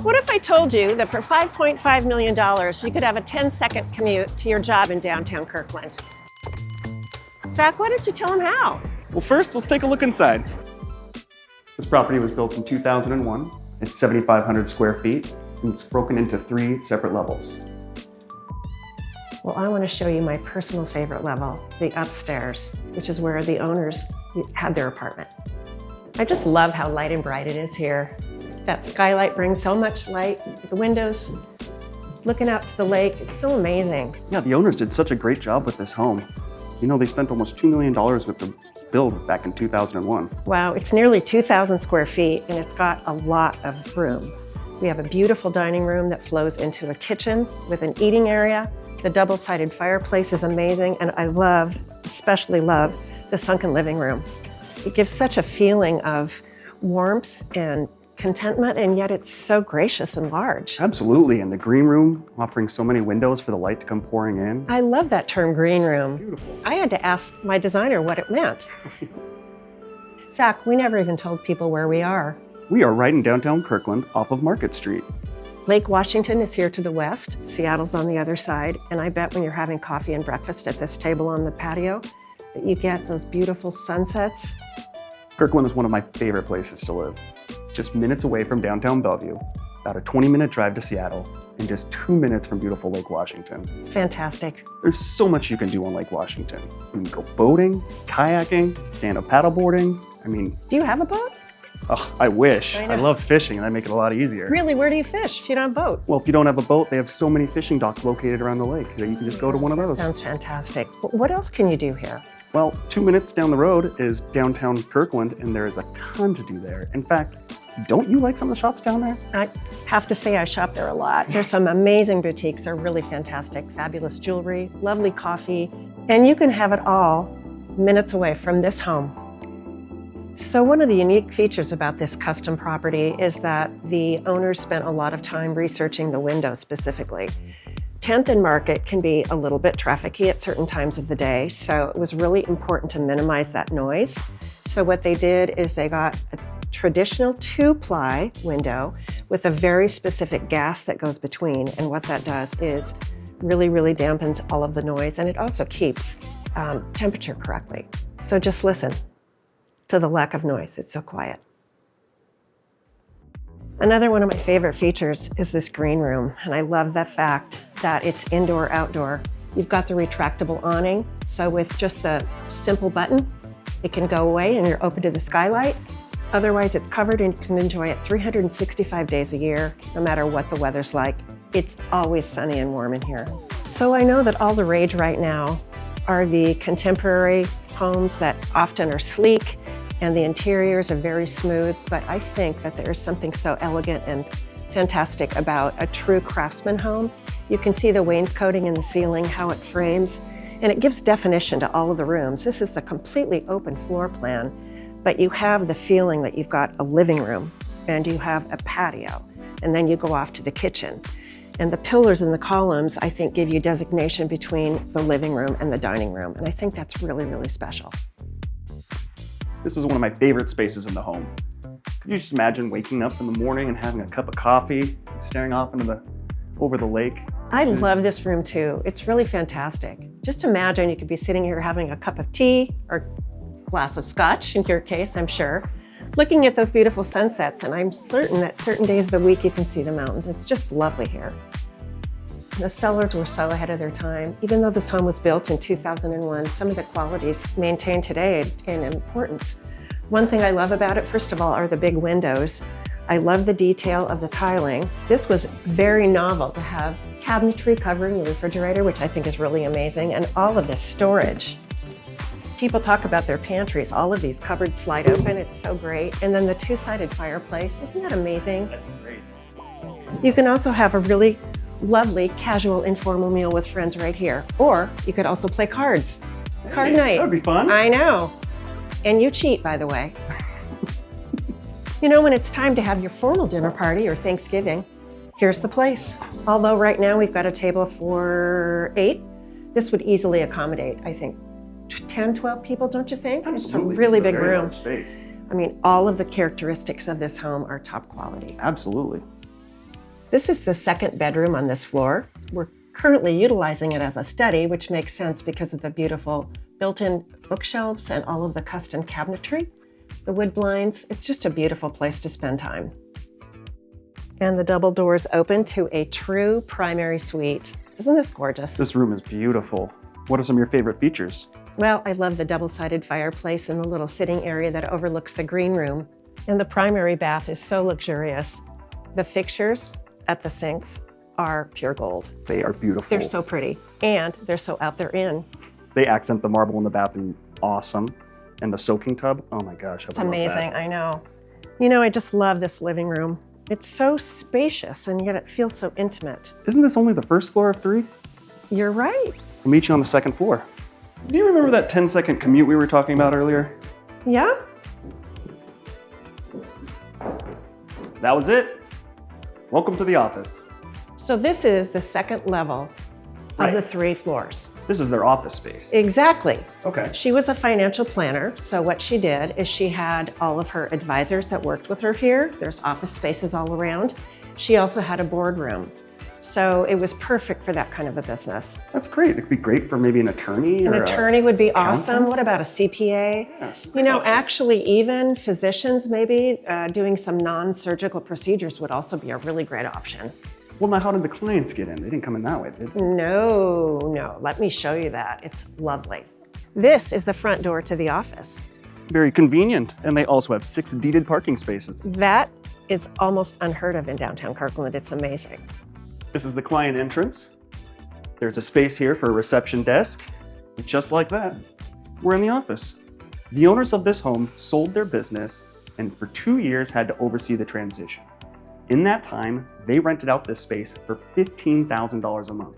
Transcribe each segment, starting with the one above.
What if I told you that for $5.5 million, you could have a 10-second commute to your job in downtown Kirkland? Zach, why don't you tell him how? Well, first, let's take a look inside. This property was built in 2001. It's 7,500 square feet, and it's broken into 3 separate levels. Well, I want to show you my personal favorite level, the upstairs, which is where the owners had their apartment. I just love how light and bright it is here. That skylight brings so much light. The windows, looking out to the lake, it's so amazing. Yeah, the owners did such a great job with this home. You know, they spent almost $2 million with the build back in 2001. Wow, it's nearly 2,000 square feet and it's got a lot of room. We have a beautiful dining room that flows into a kitchen with an eating area. The double-sided fireplace is amazing, and I especially love, the sunken living room. It gives such a feeling of warmth and contentment, and yet it's so gracious and large. Absolutely, and the green room offering so many windows for the light to come pouring in. I love that term, green room. Beautiful. I had to ask my designer what it meant. Zach, we never even told people where we are. We are right in downtown Kirkland off of Market Street. Lake Washington is here to the west, Seattle's on the other side, and I bet when you're having coffee and breakfast at this table on the patio that you get those beautiful sunsets. Kirkland is one of my favorite places to live. Just minutes away from downtown Bellevue, about a 20-minute drive to Seattle, and just 2 minutes from beautiful Lake Washington. It's fantastic. There's so much you can do on Lake Washington. You can go boating, kayaking, stand-up paddleboarding. Do you have a boat? Oh, I wish. I know. I love fishing, and that'd make it a lot easier. Really, where do you fish if you don't have a boat? Well, if you don't have a boat, they have so many fishing docks located around the lake that you can just go to one of those. Sounds fantastic. What else can you do here? Well, 2 minutes down the road is downtown Kirkland, and there is a ton to do there. In fact, don't you like some of the shops down there? I have to say I shop there a lot. There's some amazing boutiques. They're really fantastic. Fabulous jewelry, lovely coffee, and you can have it all minutes away from this home. So one of the unique features about this custom property is that the owners spent a lot of time researching the windows specifically. 10th and Market can be a little bit trafficy at certain times of the day, so it was really important to minimize that noise. So what they did is they got a traditional 2-ply window with a very specific gas that goes between, and what that does is really dampens all of the noise, and it also keeps temperature correctly. So just listen to the lack of noise. It's so quiet. Another one of my favorite features is this green room, and I love the fact that it's indoor-outdoor. You've got the retractable awning, so with just the simple button, it can go away and you're open to the skylight. Otherwise, it's covered and you can enjoy it 365 days a year, no matter what the weather's like. It's always sunny and warm in here. So I know that all the rage right now are the contemporary homes that often are sleek and the interiors are very smooth, but I think that there is something so elegant and fantastic about a true craftsman home. You can see the wainscoting in the ceiling, how it frames, and it gives definition to all of the rooms. This is a completely open floor plan, but you have the feeling that you've got a living room and you have a patio, and then you go off to the kitchen. And the pillars and the columns, I think, give you designation between the living room and the dining room, and I think that's really special. This is one of my favorite spaces in the home. Could you just imagine waking up in the morning and having a cup of coffee, staring off over the lake? I love this room too. It's really fantastic. Just imagine you could be sitting here having a cup of tea or a glass of scotch, in your case, I'm sure, looking at those beautiful sunsets, and I'm certain that certain days of the week you can see the mountains. It's just lovely here. The sellers were so ahead of their time. Even though this home was built in 2001, some of the qualities maintained today in importance. One thing I love about it, first of all, are the big windows. I love the detail of the tiling. This was very novel to have cabinetry covering the refrigerator, which I think is really amazing, and all of this storage. People talk about their pantries. All of these cupboards slide open. It's so great. And then the 2-sided fireplace. Isn't that amazing? That'd be great. You can also have a really lovely, casual, informal meal with friends right here. Or you could also play cards. Card night. That would be fun. I know. And you cheat, by the way. You know, when it's time to have your formal dinner party or Thanksgiving, here's the place. Although right now we've got a table for 8, this would easily accommodate, I think, 10, 12 people, don't you think? Absolutely. It's a really This is big very room. large space. I mean, all of the characteristics of this home are top quality. Absolutely. This is the second bedroom on this floor. We're currently utilizing it as a study, which makes sense because of the beautiful built-in bookshelves and all of the custom cabinetry, the wood blinds. It's just a beautiful place to spend time. And the double doors open to a true primary suite. Isn't this gorgeous? This room is beautiful. What are some of your favorite features? Well, I love the double-sided fireplace and the little sitting area that overlooks the green room. And the primary bath is so luxurious. The fixtures at the sinks are pure gold. They are beautiful. They're so pretty, and they're so out there in. They accent the marble in the bathroom. Awesome. And the soaking tub, oh my gosh. It's amazing, I know. You know, I just love this living room. It's so spacious, and yet it feels so intimate. Isn't this only the first floor of 3? You're right. I'll meet you on the second floor. Do you remember that 10-second commute we were talking about earlier? Yeah? That was it. Welcome to the office. So this is the second level of the 3 floors. This is their office space. Exactly. Okay. She was a financial planner, so what she did is she had all of her advisors that worked with her here. There's office spaces all around. She also had a boardroom. So it was perfect for that kind of a business. That's great. It could be great for maybe an attorney. An attorney would be awesome. accountant? What about a CPA? Yes, You know, options. actually, even physicians maybe doing some non-surgical procedures would also be a really great option. Well, now how did the clients get in? They didn't come in that way, did they? No. Let me show you that. It's lovely. This is the front door to the office. Very convenient. And they also have 6 deeded parking spaces. That is almost unheard of in downtown Kirkland. It's amazing. This is the client entrance. There's a space here for a reception desk. And just like that, we're in the office. The owners of this home sold their business and for 2 years had to oversee the transition. In that time, they rented out this space for $15,000 a month.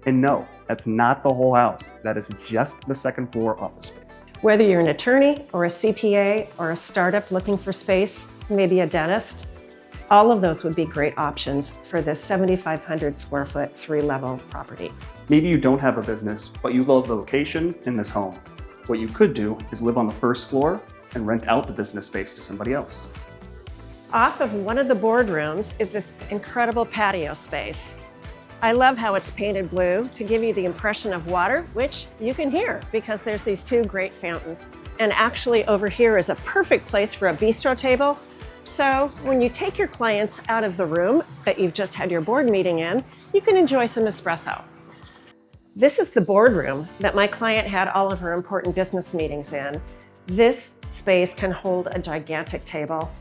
And no, that's not the whole house. That is just the second floor office space. Whether you're an attorney or a CPA or a startup looking for space, maybe a dentist, all of those would be great options for this 7,500 square foot 3-level property. Maybe you don't have a business, but you love the location in this home. What you could do is live on the first floor and rent out the business space to somebody else. Off of one of the boardrooms is this incredible patio space. I love how it's painted blue to give you the impression of water, which you can hear because there's these 2 great fountains. And actually over here is a perfect place for a bistro table. So when you take your clients out of the room that you've just had your board meeting in, you can enjoy some espresso. This is the boardroom that my client had all of her important business meetings in. This space can hold a gigantic table.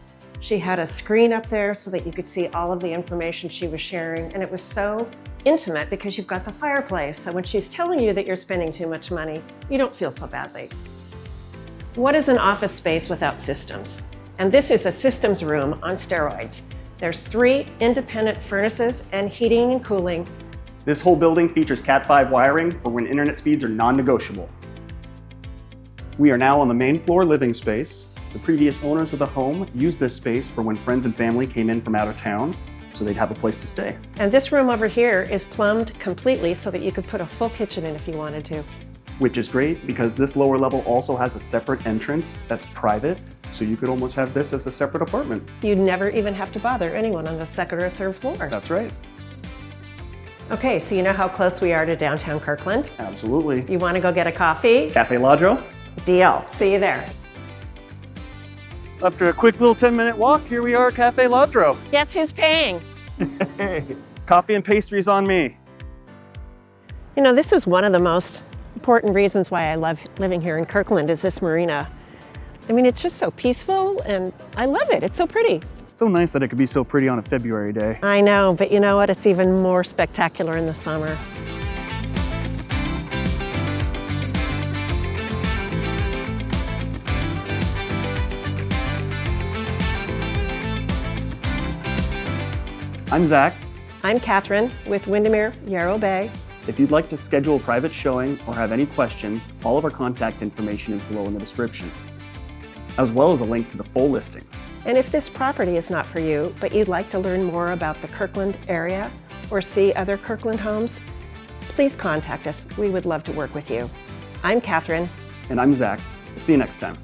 She had a screen up there so that you could see all of the information she was sharing, and it was so intimate because you've got the fireplace. So when she's telling you that you're spending too much money, you don't feel so badly. What is an office space without systems? And this is a systems room on steroids. There's 3 independent furnaces and heating and cooling. This whole building features Cat 5 wiring for when internet speeds are non-negotiable. We are now on the main floor living space. The previous owners of the home used this space for when friends and family came in from out of town, so they'd have a place to stay. And this room over here is plumbed completely so that you could put a full kitchen in if you wanted to. Which is great because this lower level also has a separate entrance that's private, so you could almost have this as a separate apartment. You'd never even have to bother anyone on the 2nd or 3rd floors. That's right. Okay, so you know how close we are to downtown Kirkland? Absolutely. You want to go get a coffee? Cafe Ladro. Deal. See you there. After a quick little 10-minute walk, here we are at Cafe Ladro. Guess who's paying? Hey, coffee and pastries on me. You know, this is one of the most important reasons why I love living here in Kirkland is this marina. I mean, it's just so peaceful and I love it. It's so pretty. It's so nice that it could be so pretty on a February day. I know, but you know what? It's even more spectacular in the summer. I'm Zach. I'm Catherine with Windermere Yarrow Bay. If you'd like to schedule a private showing or have any questions, all of our contact information is below in the description, as well as a link to the full listing. And if this property is not for you, but you'd like to learn more about the Kirkland area or see other Kirkland homes, please contact us. We would love to work with you. I'm Catherine. And I'm Zach. See you next time.